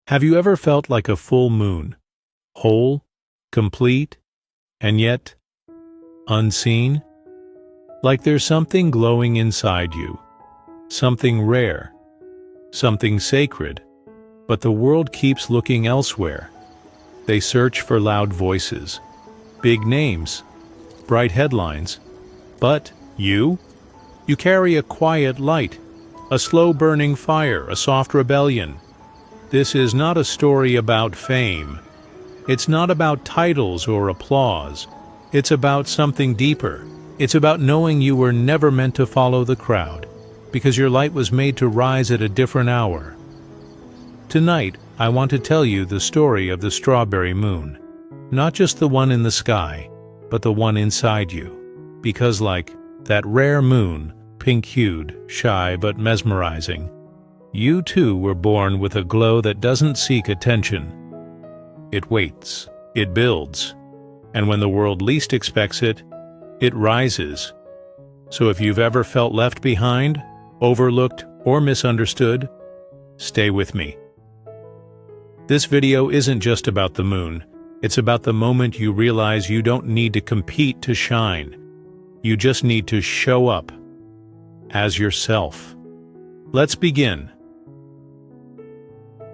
Have you ever felt like a full moon, whole, complete, and yet unseen? Like there's something glowing inside you, something rare, something sacred, but the world keeps looking elsewhere. They search for loud voices, big names, bright headlines, but you carry a quiet light, a slow-burning fire, a soft rebellion. This is not a story about fame. It's not about titles or applause. It's about something deeper. It's about knowing you were never meant to follow the crowd, because your light was made to rise at a different hour. Tonight, I want to tell you the story of the strawberry moon. Not just the one in the sky, but the one inside you. Because like that rare moon, pink-hued, shy but mesmerizing, you too were born with a glow that doesn't seek attention. It waits, it builds, and when the world least expects it, it rises. So if you've ever felt left behind, overlooked, or misunderstood, stay with me. This video isn't just about the moon. It's about the moment you realize you don't need to compete to shine. You just need to show up as yourself. Let's begin.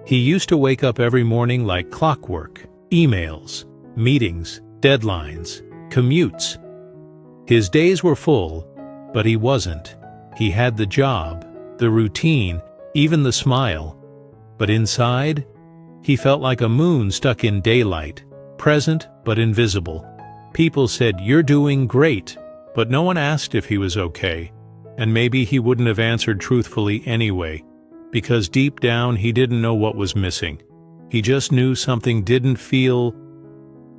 He used to wake up every morning like clockwork. Emails, meetings, deadlines, commutes. His days were full, but he wasn't. He had the job, the routine, even the smile. But inside, he felt like a moon stuck in daylight, present but invisible. People said, "You're doing great," but no one asked if he was okay. And maybe he wouldn't have answered truthfully anyway, because deep down he didn't know what was missing. He just knew something didn't feel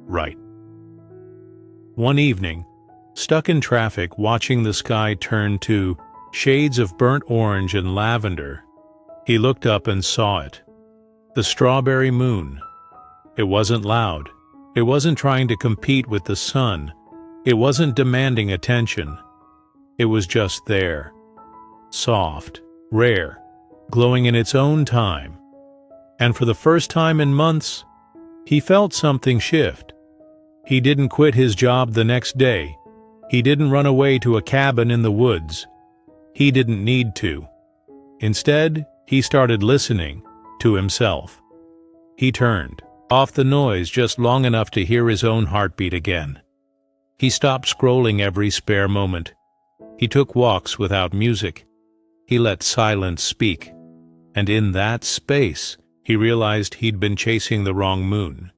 right. One evening, stuck in traffic watching the sky turn to shades of burnt orange and lavender, he looked up and saw it. The strawberry moon. It wasn't loud. It wasn't trying to compete with the sun. It wasn't demanding attention. It was just there. Soft, rare, glowing in its own time. And for the first time in months, he felt something shift. He didn't quit his job the next day. He didn't run away to a cabin in the woods. He didn't need to. Instead, he started listening to himself. He turned off the noise just long enough to hear his own heartbeat again. He stopped scrolling every spare moment. He took walks without music. He let silence speak. And in that space, he realized he'd been chasing the wrong moon.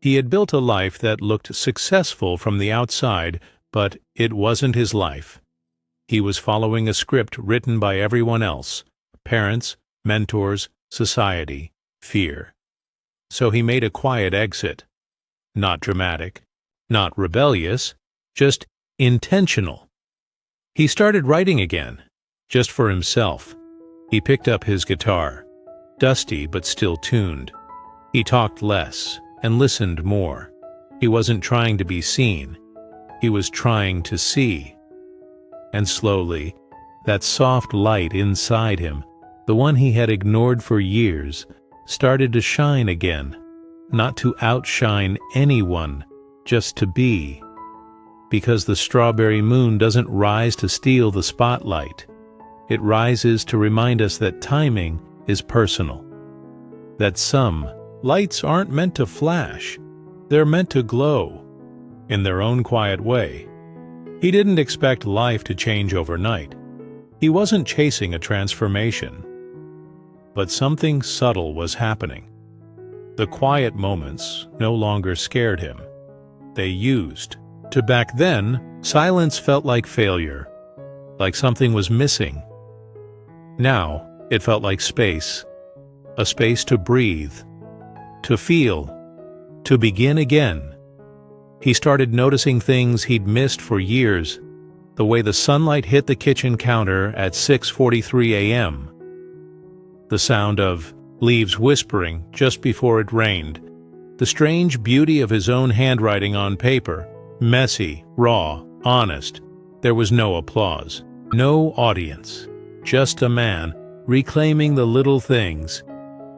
He had built a life that looked successful from the outside, but it wasn't his life. He was following a script written by everyone else: parents, mentors, society, fear. So he made a quiet exit. Not dramatic, not rebellious, just intentional. He started writing again, just for himself. He picked up his guitar, dusty but still tuned. He talked less and listened more. He wasn't trying to be seen. He was trying to see. And slowly, that soft light inside him, the one he had ignored for years, started to shine again. Not to outshine anyone, just to be. Because the strawberry moon doesn't rise to steal the spotlight. It rises to remind us that timing is personal. That some lights aren't meant to flash. They're meant to glow in their own quiet way. He didn't expect life to change overnight. He wasn't chasing a transformation. But something subtle was happening. The quiet moments no longer scared him. They used to. Back then, silence felt like failure, like something was missing. Now, it felt like space, a space to breathe, to feel, to begin again. He started noticing things he'd missed for years, the way the sunlight hit the kitchen counter at 6:43 a.m., the sound of leaves whispering just before it rained, the strange beauty of his own handwriting on paper, messy, raw, honest. There was no applause, no audience, just a man reclaiming the little things.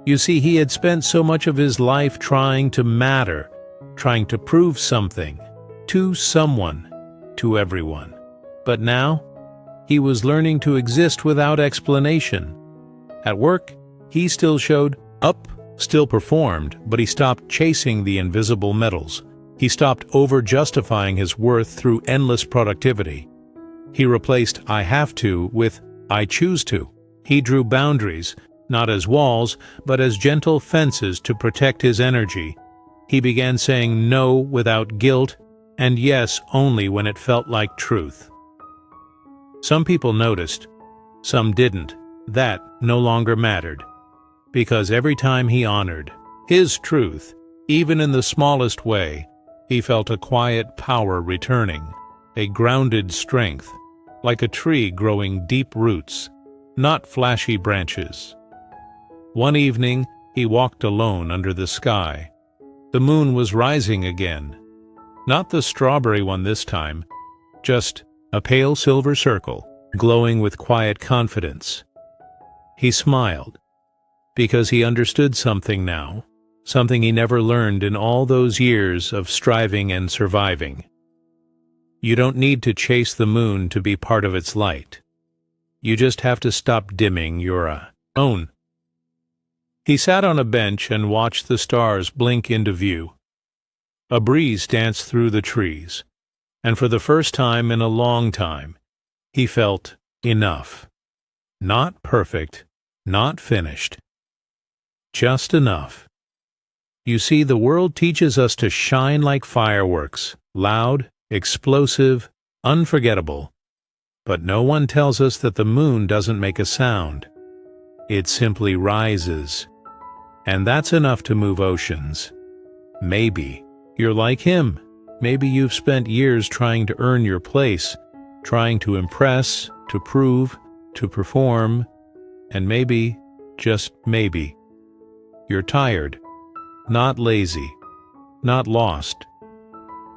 You see, he had spent so much of his life trying to matter, trying to prove something, to someone, to everyone. But now, he was learning to exist without explanation. At work, he still showed up, still performed, but he stopped chasing the invisible medals. He stopped over-justifying his worth through endless productivity. He replaced "I have to" with "I choose to." He drew boundaries, not as walls, but as gentle fences to protect his energy. He began saying no without guilt, and yes only when it felt like truth. Some people noticed, some didn't. That no longer mattered, because every time he honored his truth, even in the smallest way, he felt a quiet power returning, a grounded strength, like a tree growing deep roots, not flashy branches. One evening, he walked alone under the sky. The moon was rising again. Not the strawberry one this time, just a pale silver circle, glowing with quiet confidence. He smiled, because he understood something now, something he never learned in all those years of striving and surviving. You don't need to chase the moon to be part of its light. You just have to stop dimming your own. He sat on a bench and watched the stars blink into view. A breeze danced through the trees, and for the first time in a long time, he felt enough. Not perfect, not finished. Just enough. You see, the world teaches us to shine like fireworks, loud, explosive, unforgettable. But no one tells us that the moon doesn't make a sound. It simply rises. And that's enough to move oceans. Maybe you're like him. Maybe you've spent years trying to earn your place, trying to impress, to prove, to perform, and maybe, just maybe, you're tired, not lazy, not lost,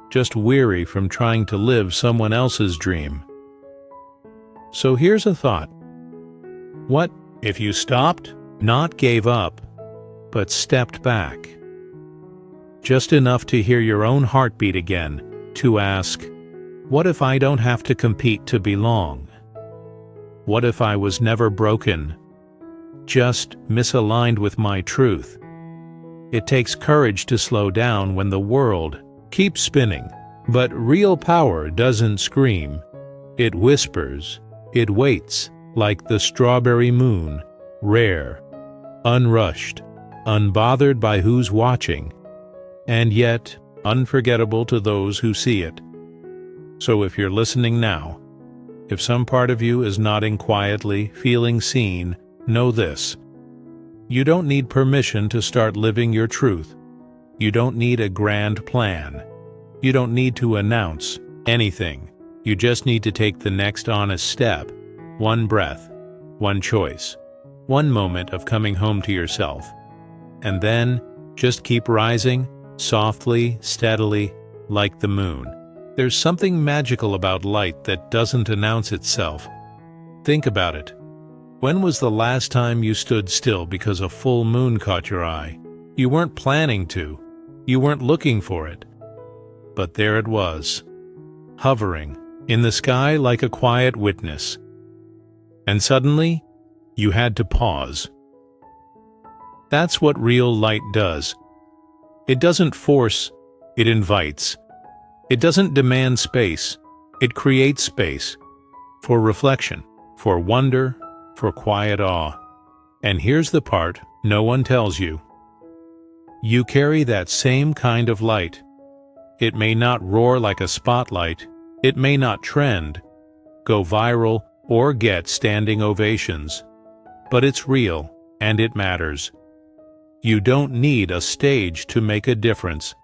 just weary from trying to live someone else's dream. So here's a thought. What if you stopped, not gave up, but stepped back? Just enough to hear your own heartbeat again, to ask, what if I don't have to compete to belong? What if I was never broken, just misaligned with my truth? It takes courage to slow down when the world keeps spinning, but real power doesn't scream. It whispers, it waits, like the strawberry moon, rare, unrushed, unbothered by who's watching, and yet unforgettable to those who see it. So if you're listening now, if some part of you is nodding quietly, feeling seen, know this. You don't need permission to start living your truth. You don't need a grand plan. You don't need to announce anything. You just need to take the next honest step, one breath, one choice, one moment of coming home to yourself. And then just keep rising, softly, steadily, like the moon. There's something magical about light that doesn't announce itself. Think about it. When was the last time you stood still because a full moon caught your eye? You weren't planning to. You weren't looking for it. But there it was, hovering in the sky like a quiet witness. And suddenly, you had to pause. That's what real light does. It doesn't force, it invites. It doesn't demand space, it creates space for reflection, for wonder, for quiet awe. And here's the part no one tells you. You carry that same kind of light. It may not roar like a spotlight, it may not trend, go viral, or get standing ovations, but it's real and it matters. You don't need a stage to make a difference.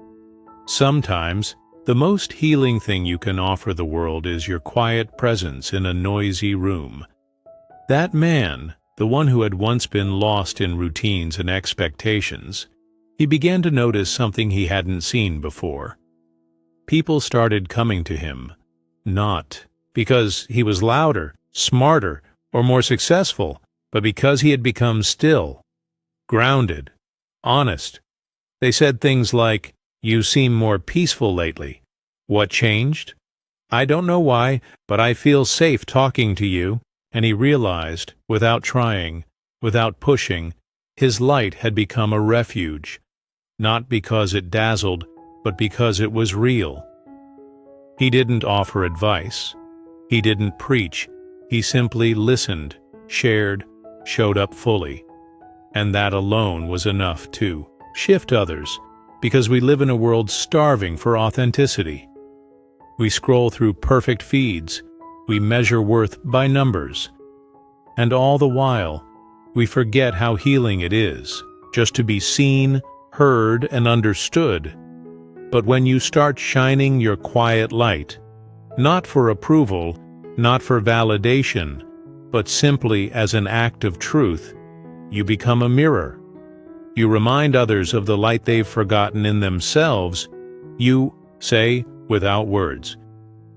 Sometimes, the most healing thing you can offer the world is your quiet presence in a noisy room. That man, the one who had once been lost in routines and expectations, he began to notice something he hadn't seen before. People started coming to him, not because he was louder, smarter, or more successful, but because he had become still. grounded, honest. They said things like, "You seem more peaceful lately. What changed?" "I don't know why, but I feel safe talking to you." And he realized, without trying, without pushing, his light had become a refuge, not because it dazzled, but because it was real. He didn't offer advice. He didn't preach. He simply listened, shared, showed up fully. And that alone was enough to shift others, because we live in a world starving for authenticity. We scroll through perfect feeds. We measure worth by numbers. And all the while, we forget how healing it is, just to be seen, heard, and understood. But when you start shining your quiet light, not for approval, not for validation, but simply as an act of truth, you become a mirror. You remind others of the light they've forgotten in themselves. You say, without words,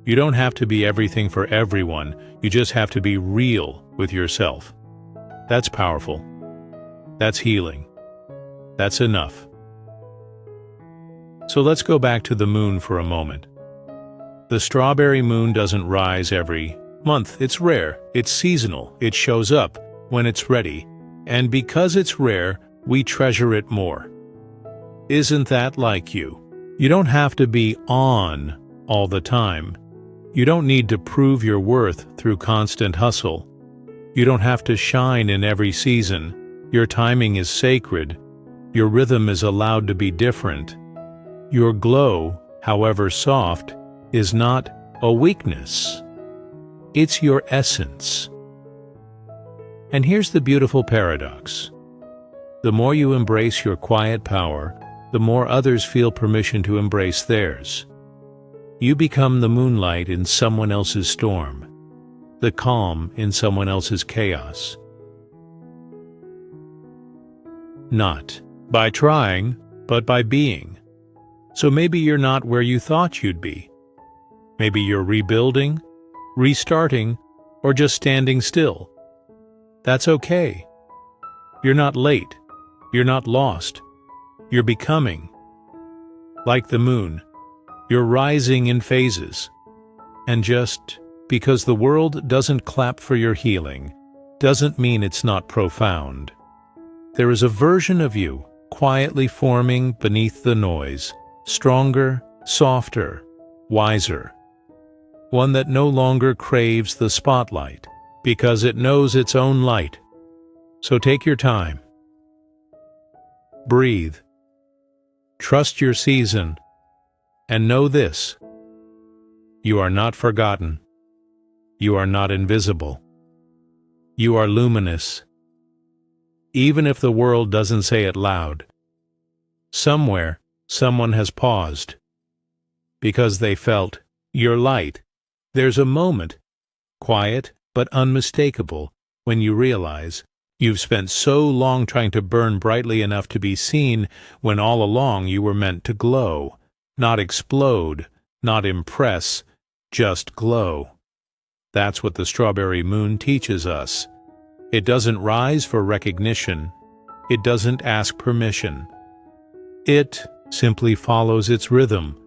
you don't have to be everything for everyone, you just have to be real with yourself. That's powerful. That's healing. That's enough. So let's go back to the moon for a moment. The strawberry moon doesn't rise every month. It's rare. It's seasonal. It shows up when it's ready. And because it's rare, we treasure it more. Isn't that like you? You don't have to be on all the time. You don't need to prove your worth through constant hustle. You don't have to shine in every season. Your timing is sacred. Your rhythm is allowed to be different. Your glow, however soft, is not a weakness. It's your essence. And here's the beautiful paradox. The more you embrace your quiet power, the more others feel permission to embrace theirs. You become the moonlight in someone else's storm, the calm in someone else's chaos. Not by trying, but by being. So maybe you're not where you thought you'd be. Maybe you're rebuilding, restarting, or just standing still. That's okay. You're not late. You're not lost. You're becoming. Like the moon, you're rising in phases. And just because the world doesn't clap for your healing, doesn't mean it's not profound. There is a version of you quietly forming beneath the noise, stronger, softer, wiser. One that no longer craves the spotlight, because it knows its own light. So take your time. Breathe. Trust your season. And know this: you are not forgotten. You are not invisible. You are luminous. Even if the world doesn't say it loud, somewhere someone has paused because they felt your light. There's a moment, quiet but unmistakable, when you realize you've spent so long trying to burn brightly enough to be seen when all along you were meant to glow, not explode, not impress, just glow. That's what the strawberry moon teaches us. It doesn't rise for recognition. It doesn't ask permission. It simply follows its rhythm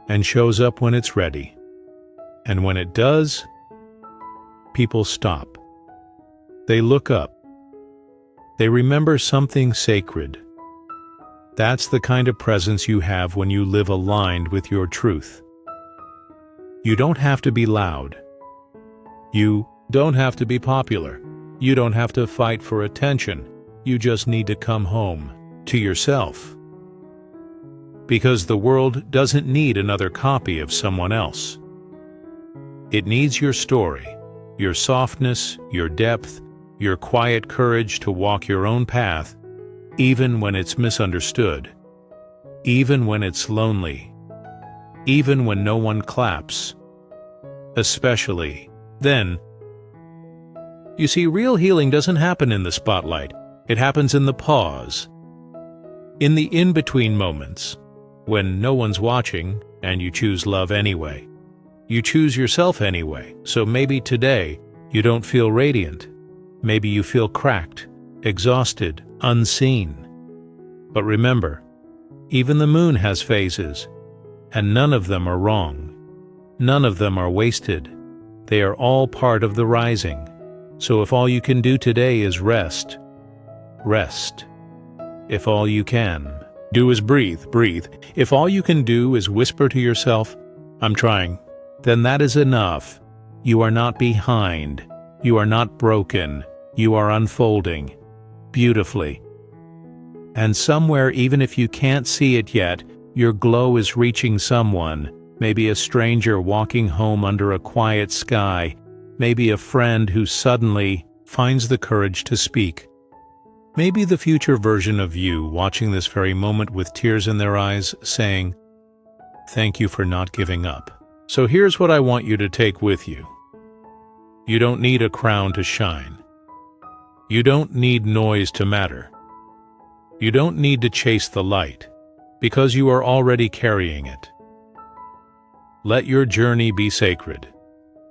and shows up when it's ready. And when it does, people stop. They look up. They remember something sacred. That's the kind of presence you have when you live aligned with your truth. You don't have to be loud. You don't have to be popular. You don't have to fight for attention. You just need to come home to yourself. Because the world doesn't need another copy of someone else. It needs your story, your softness, your depth, your quiet courage to walk your own path, even when it's misunderstood, even when it's lonely, even when no one claps. Especially then. You see, real healing doesn't happen in the spotlight. It happens in the pause, in the in-between moments, when no one's watching and you choose love anyway. You choose yourself anyway, so maybe today you don't feel radiant. Maybe you feel cracked, exhausted, unseen. But remember, even the moon has phases, and none of them are wrong. None of them are wasted. They are all part of the rising. So if all you can do today is rest, rest. If all you can do is breathe, breathe. If all you can do is whisper to yourself, "I'm trying," then that is enough. You are not behind. You are not broken. You are unfolding beautifully. And somewhere, even if you can't see it yet, your glow is reaching someone, maybe a stranger walking home under a quiet sky, maybe a friend who suddenly finds the courage to speak. Maybe the future version of you watching this very moment with tears in their eyes saying, "Thank you for not giving up." So here's what I want you to take with you. You don't need a crown to shine. You don't need noise to matter. You don't need to chase the light, because you are already carrying it. Let your journey be sacred.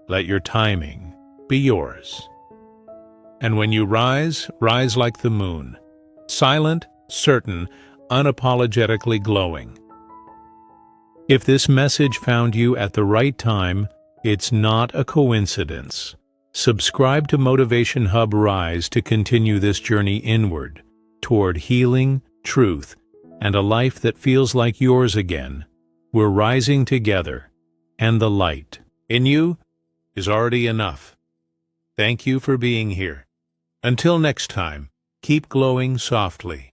Let your timing be yours. And when you rise, rise like the moon, silent, certain, unapologetically glowing. If this message found you at the right time, it's not a coincidence. Subscribe to Motivation Hub Rise to continue this journey inward, toward healing, truth, and a life that feels like yours again. We're rising together, and the light in you is already enough. Thank you for being here. Until next time, keep glowing softly.